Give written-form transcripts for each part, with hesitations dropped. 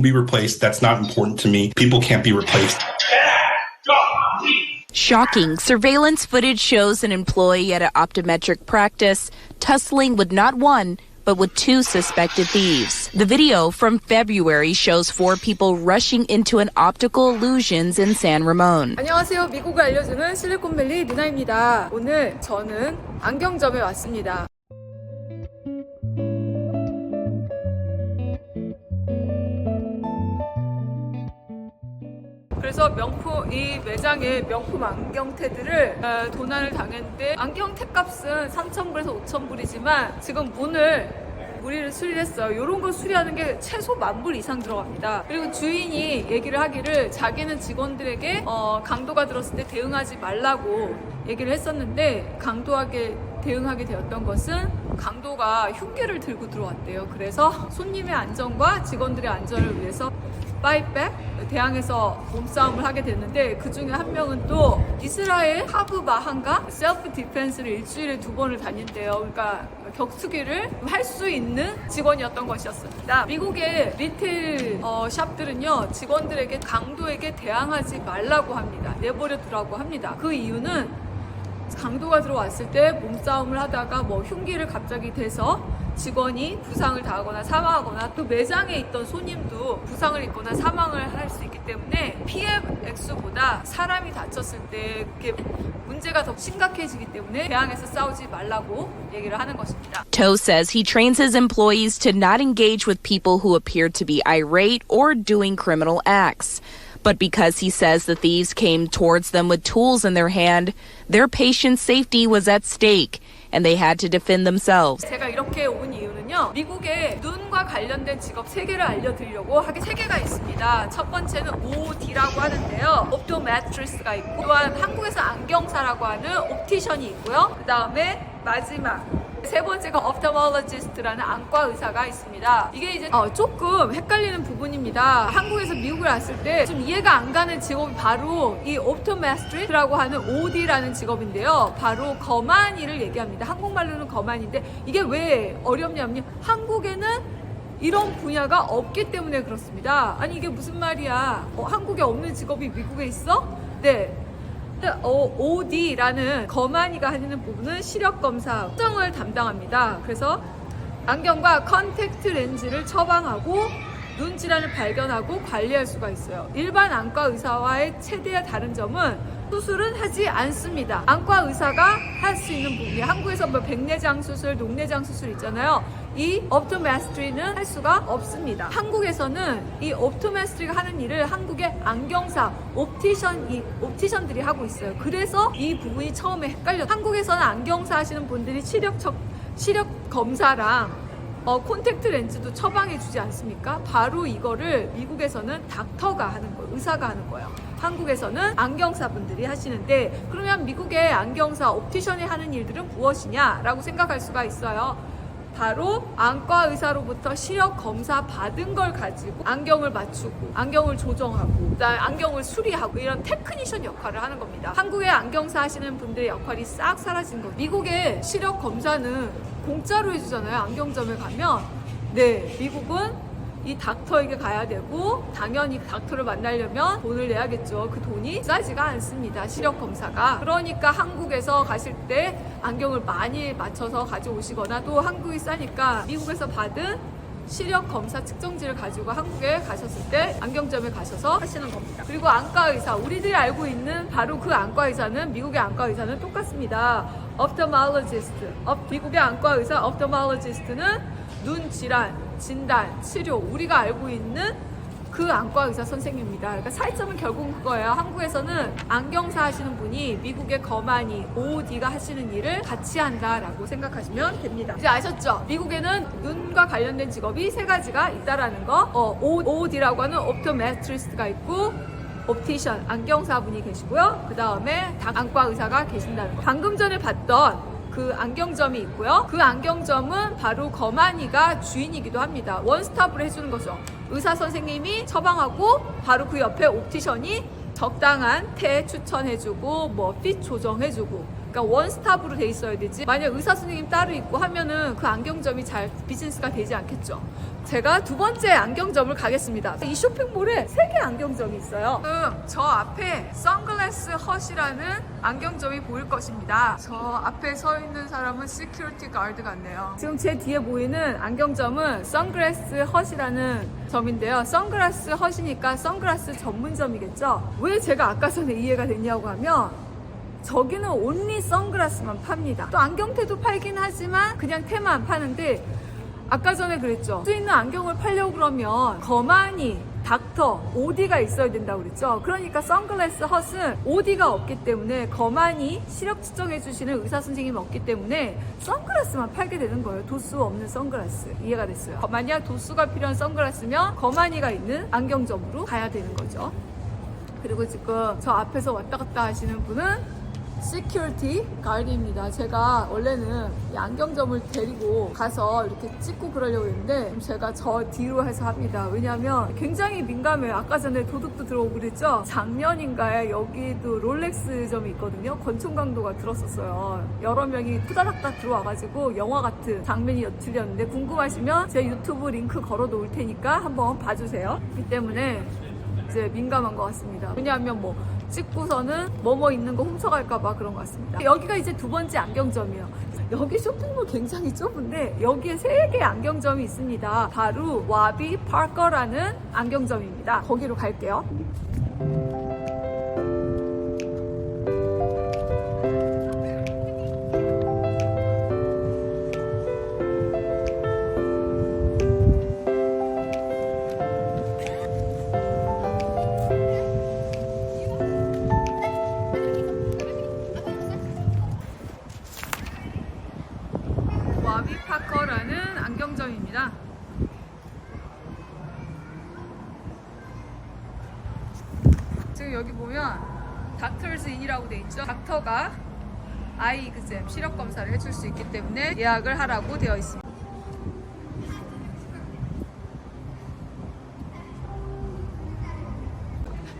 Be replaced. That's not important to me. People can't be replaced. Shocking surveillance footage shows an employee at an optometric practice tussling with not one, but with two suspected thieves. The video from February shows four people rushing into an optical illusions in San Ramon. 안녕하세요. 미국을 알려주는 실리콘밸리 리나입니다. 오늘 저는 안경점에 왔습니다. 그래서 이 매장의 명품 안경테들을 도난을 당했는데 안경 택값은 3,000불에서 5,000불이지만 지금 무리를 수리했어요. 이런 걸 수리하는 게 최소 10,000불 이상 들어갑니다. 그리고 주인이 얘기를 하기를 자기는 직원들에게 강도가 들었을 때 대응하지 말라고 얘기를 했었는데 강도하게 대응하게 되었던 것은 강도가 흉기를 들고 들어왔대요. 그래서 손님의 안전과 직원들의 안전을 위해서 파이백 대항해서 몸싸움을 하게 됐는데 그 중에 한 명은 또 이스라엘 하브바한가 셀프 디펜스를 일주일에 2번을 다닌대요. 그러니까 격투기를 할 수 있는 직원이었던 것이었습니다. 미국의 리테일 샵들은요 직원들에게 강도에게 대항하지 말라고 합니다. 내버려 두라고 합니다. 그 이유는 강도가 들어왔을 때 몸싸움을 하다가 흉기를 갑자기 대서 직원이 부상을 당하거나 사망하거나 또 매장에 있던 손님도 부상을 입거나 사망을 할 수 있기 때문에 피해 액수보다 사람이 다쳤을 때 그게 문제가 더 심각해지기 때문에 대항해서 싸우지 말라고 얘기를 하는 것입니다. Toe says he trains his employees to not engage with people who appear to be irate or doing criminal acts. But because he says the thieves came towards them with tools in their hand, their patient's safety was at stake, and they had to defend themselves. 제가 이렇게 온 이유는요. 미국의 눈과 관련된 직업 3개를 알려드리려고 하게 3개가 있습니다. 첫 번째는 OD라고 하는데요. 옵토메트리스트가 있고 또한 한국에서 안경사라고 하는 옵티션이 있고요. 그 다음에 마지막 세 번째가 ophthalmologist라는 안과 의사가 있습니다. 이게 이제 조금 헷갈리는 부분입니다. 한국에서 미국을 왔을 때 좀 이해가 안 가는 직업이 바로 이 optometrist라고 하는 OD라는 직업인데요. 바로 거만이를 얘기합니다. 한국말로는 거만인데 이게 왜 어렵냐면요. 한국에는 이런 분야가 없기 때문에 그렇습니다. 아니 이게 무슨 말이야? 한국에 없는 직업이 미국에 있어? 네. OD라는 거만이가 하는 부분은 시력검사 측정을 담당합니다. 그래서 안경과 컨택트 렌즈를 처방하고 눈 질환을 발견하고 관리할 수가 있어요. 일반 안과 의사와의 최대의 다른 점은 수술은 하지 않습니다. 안과 의사가 할 수 있는 부분이 한국에서 백내장 수술, 녹내장 수술 있잖아요. 이 옵토메트리는 할 수가 없습니다. 한국에서는 이 옵토메트리가 하는 일을 한국의 안경사, 옵티션들이 하고 있어요. 그래서 이 부분이 처음에 헷갈렸어요. 한국에서는 안경사 하시는 분들이 시력 검사랑 콘택트 렌즈도 처방해 주지 않습니까? 바로 이거를 미국에서는 닥터가 하는 거예요. 의사가 하는 거예요. 한국에서는 안경사분들이 하시는데 그러면 미국의 안경사, 옵티션이 하는 일들은 무엇이냐라고 생각할 수가 있어요. 바로 안과 의사로부터 시력 검사 받은 걸 가지고 안경을 맞추고 안경을 조정하고 그다음에 안경을 수리하고 이런 테크니션 역할을 하는 겁니다. 한국의 안경사 하시는 분들의 역할이 싹 사라진 거예요. 미국의 시력 검사는 공짜로 해주잖아요. 안경점에 가면. 네, 미국은 이 닥터에게 가야 되고 당연히 닥터를 만나려면 돈을 내야겠죠. 그 돈이 싸지가 않습니다. 시력 검사가. 그러니까 한국에서 가실 때 안경을 많이 맞춰서 가져오시거나 또 한국이 싸니까 미국에서 받은 시력 검사 측정지를 가지고 한국에 가셨을 때 안경점에 가셔서 하시는 겁니다. 그리고 안과 의사, 우리들이 알고 있는 바로 그 안과 의사는 미국의 안과 의사는 똑같습니다. ophthalmologist, 미국의 안과 의사 ophthalmologist는 눈 질환, 진단, 치료, 우리가 알고 있는 그 안과 의사 선생님입니다. 그러니까 차이점은 결국은 그거예요. 한국에서는 안경사 하시는 분이 미국의 거만이 OD가 하시는 일을 같이 한다라고 생각하시면 됩니다. 이제 아셨죠? 미국에는 눈과 관련된 직업이 3가지가 있다라는 거. OD라고 하는 옵토메트리스트가 있고 옵티션, 안경사분이 계시고요. 그 다음에 안과 의사가 계신다는 거. 방금 전에 봤던 그 안경점이 있고요. 그 안경점은 바로 거만이가 주인이기도 합니다. 원스톱으로 해주는 거죠. 의사 선생님이 처방하고 바로 그 옆에 옵티션이 적당한 테 추천해주고 핏 조정해주고 그러니까 원스톱으로 돼 있어야 되지. 만약 의사 선생님 따로 있고 하면은 그 안경점이 잘 비즈니스가 되지 않겠죠. 제가 두 번째 안경점을 가겠습니다. 이 쇼핑몰에 3개 안경점이 있어요. 지금 저 앞에 선글라스 헛이라는 안경점이 보일 것입니다. 저 앞에 서 있는 사람은 시큐리티 가드 같네요. 지금 제 뒤에 보이는 안경점은 선글라스 헛이라는 점인데요. 선글라스 헛이니까 선글라스 전문점이겠죠. 왜 제가 아까 전에 이해가 됐냐고 하면 저기는 온리 선글라스만 팝니다. 또 안경테도 팔긴 하지만 그냥 테만 파는데 아까 전에 그랬죠. 쓸 수 있는 안경을 팔려고 그러면 거만이, 닥터, OD가 있어야 된다고 그랬죠. 그러니까 선글라스 헛은 OD가 없기 때문에 거만이 시력 측정해 주시는 의사 선생님이 없기 때문에 선글라스만 팔게 되는 거예요. 도수 없는 선글라스. 이해가 됐어요. 만약 도수가 필요한 선글라스면 거만이가 있는 안경점으로 가야 되는 거죠. 그리고 지금 저 앞에서 왔다 갔다 하시는 분은 시큐리티 가드입니다. 제가 원래는 이 안경점을 데리고 가서 이렇게 찍고 그러려고 했는데 제가 저 뒤로 해서 합니다. 왜냐하면 굉장히 민감해요. 아까 전에 도둑도 들어오고 그랬죠. 작년인가에 여기도 롤렉스점이 있거든요. 권총 강도가 들었었어요. 여러 명이 후다닥다 들어와가지고 영화 같은 장면이 엿들렸는데 궁금하시면 제 유튜브 링크 걸어 놓을 테니까 한번 봐주세요. 그렇기 때문에 이제 민감한 것 같습니다. 왜냐하면 뭐 찍고서는 뭐뭐 있는 거 훔쳐갈까봐 그런 것 같습니다. 여기가 이제 두 번째 안경점이에요. 여기 쇼핑몰 굉장히 좁은데 여기에 3개의 안경점이 있습니다. 바로 와비 파커라는 안경점입니다. 거기로 갈게요. 와비 파커라는 안경점입니다. 지금 여기 보면 닥터즈 인이라고 돼 있죠. 닥터가 아이 exam 시력 검사를 해줄 수 있기 때문에 예약을 하라고 되어 있습니다.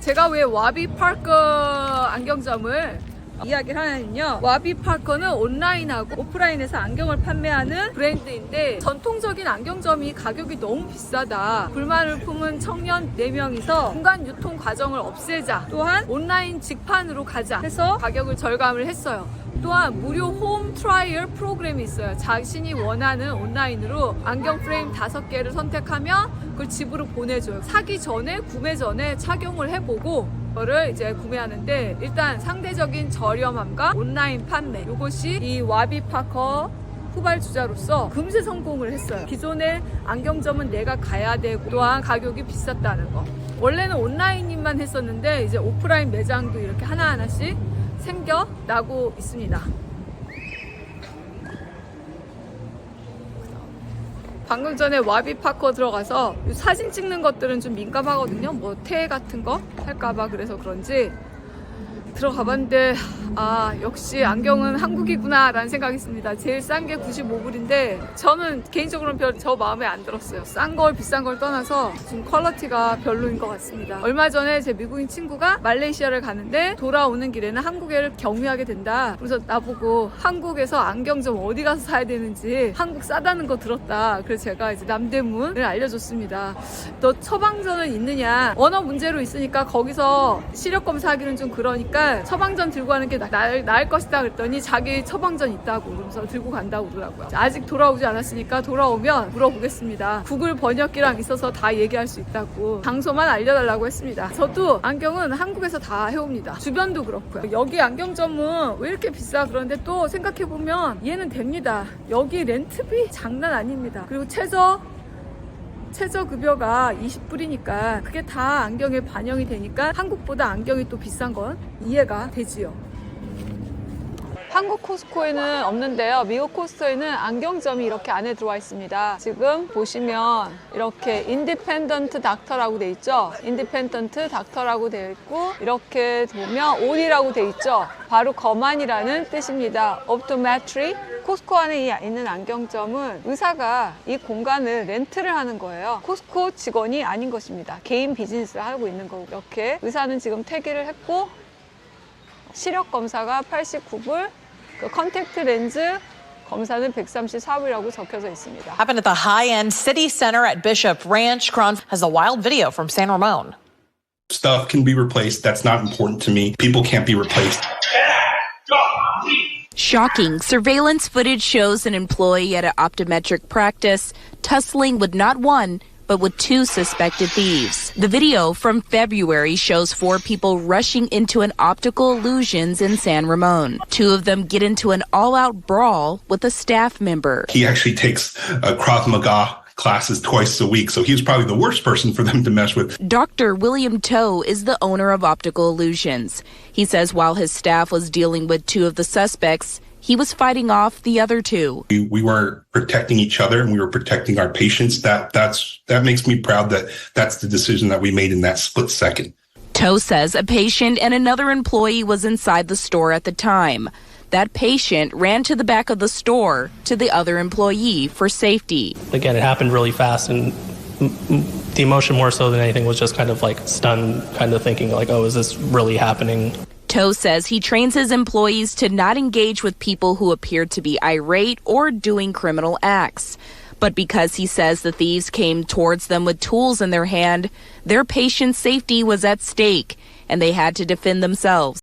제가 왜 와비 파커 안경점을 이야기를 하냐면요. 와비 파커는 온라인하고 오프라인에서 안경을 판매하는 브랜드인데 전통적인 안경점이 가격이 너무 비싸다. 불만을 품은 청년 4명이서 중간 유통 과정을 없애자. 또한 온라인 직판으로 가자 해서 가격을 절감을 했어요. 또한 무료 홈 트라이얼 프로그램이 있어요. 자신이 원하는 온라인으로 안경 프레임 5개를 선택하면 그걸 집으로 보내줘요. 사기 전에, 구매 전에 착용을 해보고 를 이제 구매하는데 일단 상대적인 저렴함과 온라인 판매 이것이 이 와비 파커 후발주자로서 금세 성공을 했어요. 기존의 안경점은 내가 가야 되고 또한 가격이 비쌌다는 거. 원래는 온라인만 했었는데 이제 오프라인 매장도 이렇게 하나하나씩 생겨나고 있습니다. 방금 전에 와비 파커 들어가서 사진 찍는 것들은 좀 민감하거든요. 뭐 테 같은 거 할까봐 그래서 그런지 들어가봤는데 아 역시 안경은 한국이구나 라는 생각이 있습니다. 제일 싼 게 95불인데 저는 개인적으로는 별 저 마음에 안 들었어요. 싼 걸 비싼 걸 떠나서 좀 퀄리티가 별로인 것 같습니다. 얼마 전에 제 미국인 친구가 말레이시아를 가는데 돌아오는 길에는 한국에를 경유하게 된다. 그래서 나보고 한국에서 안경 좀 어디 가서 사야 되는지 한국 싸다는 거 들었다. 그래서 제가 이제 남대문을 알려줬습니다. 너 처방전은 있느냐? 언어 문제로 있으니까 거기서 시력 검사하기는 좀 그러니까 처방전 들고 가는 게 나을 것이다 그랬더니 자기 처방전 있다고 그러면서 들고 간다고 그러더라고요. 아직 돌아오지 않았으니까 돌아오면 물어보겠습니다. 구글 번역기랑 있어서 다 얘기할 수 있다고 장소만 알려달라고 했습니다. 저도 안경은 한국에서 다 해옵니다. 주변도 그렇고요. 여기 안경점은 왜 이렇게 비싸 그런데 또 생각해보면 이해는 됩니다. 여기 렌트비 장난 아닙니다. 그리고 최저급여가 20불이니까 그게 다 안경에 반영이 되니까 한국보다 안경이 또 비싼 건 이해가 되지요. 한국 코스코에는 없는데요. 미국 코스코에는 안경점이 이렇게 안에 들어와 있습니다. 지금 보시면 이렇게 인디펜던트 닥터라고 돼 있죠. 인디펜던트 닥터라고 되어 있고 이렇게 보면 OD라고 돼 있죠. 바로 거만이라는 뜻입니다. 옵토메트리. 코스코 안에 있는 안경점은 의사가 이 공간을 렌트를 하는 거예요. 코스코 직원이 아닌 것입니다. 개인 비즈니스를 하고 있는 거고 이렇게 의사는 지금 퇴기를 했고 시력 검사가 89불, 그 컨택트 렌즈 검사는 134위라고 적혀져 있습니다. Happened at the high-end city center at Bishop Ranch. Kron has a wild video from San Ramon. Stuff can be replaced. That's not important to me. People can't be replaced. Shocking. Surveillance footage shows an employee at an optometric practice tussling with not one, but with two suspected thieves. The video from February shows 4 people rushing into an optical illusions in San Ramon. 2 of them get into an all-out brawl with a staff member. He actually takes Krav Maga classes twice a week, so he was probably the worst person for them to mess with. Dr. William Toe is the owner of Optical Illusions. He says while his staff was dealing with 2 of the suspects, he was fighting off the other 2. We weren't protecting each other, and we were protecting our patients. That makes me proud that that's the decision that we made in that split second. Toe says a patient and another employee was inside the store at the time. That patient ran to the back of the store to the other employee for safety. Again, it happened really fast, and the emotion more so than anything was just kind of like stunned, kind of thinking like, oh, is this really happening? Toe says he trains his employees to not engage with people who appear to be irate or doing criminal acts. But because he says the thieves came towards them with tools in their hand, their patient's safety was at stake, and they had to defend themselves.